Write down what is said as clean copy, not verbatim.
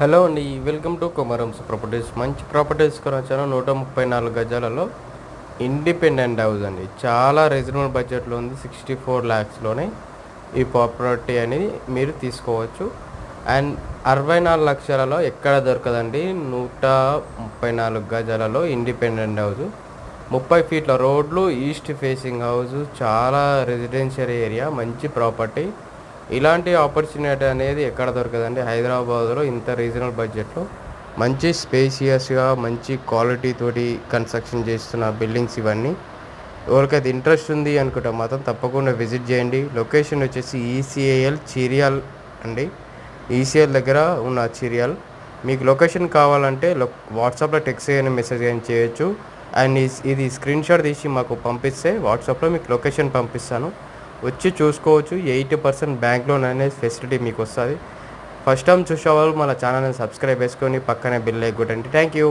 Hello అండి. Welcome to Komaram's properties. మంచి properties వచ్చాను. 134 గజాలలో ఇండిపెండెంట్ హౌస్ అండి. చాలా రీజనబుల్ బడ్జెట్లో ఉంది. 64 ల్యాక్స్లోనే ఈ ప్రాపర్టీ అనేది మీరు తీసుకోవచ్చు. అండ్ 64 లక్షలలో ఎక్కడ దొరకదండి. 134 గజాలలో ఇండిపెండెంట్ హౌస్, 30 ఫీట్ల రోడ్లు, ఈస్ట్ ఫేసింగ్ హౌస్, చాలా రెసిడెన్షియల్ ఏరియా, మంచి ప్రాపర్టీ. ఇలాంటి ఆపర్చునిటీ అనేది ఎక్కడ దొరకదండి. హైదరాబాద్లో ఇంత రీజనబుల్ బడ్జెట్లో మంచి స్పేసియస్గా మంచి క్వాలిటీ తోటి కన్స్ట్రక్షన్ చేస్తున్న బిల్డింగ్స్ ఇవన్నీ. ఎవరికైతే ఇంట్రెస్ట్ ఉంది అనుకుంటే మాత్రం తప్పకుండా విజిట్ చేయండి. లొకేషన్ వచ్చేసి ఈసీఐఎల్ చిరియాల్ అండి. ఈసీఎల్ దగ్గర ఉన్న చిరియాల్. మీకు లొకేషన్ కావాలంటే వాట్సాప్లో టెక్స్ట్ చేయని మెసేజ్ కానీ చేయొచ్చు. అండ్ ఇది స్క్రీన్ షాట్ తీసి మాకు పంపిస్తే వాట్సాప్లో మీకు లొకేషన్ పంపిస్తాను. వచ్చి చూసుకోవచ్చు. 80% బ్యాంక్ లోన్ అనేది ఫెసిలిటీ మీకు వస్తుంది. ఫస్ట్ టైం చూసేవాళ్ళు మన ఛానల్ని సబ్స్క్రైబ్ చేసుకొని పక్కనే బిల్ కొట్టండి. Thank you.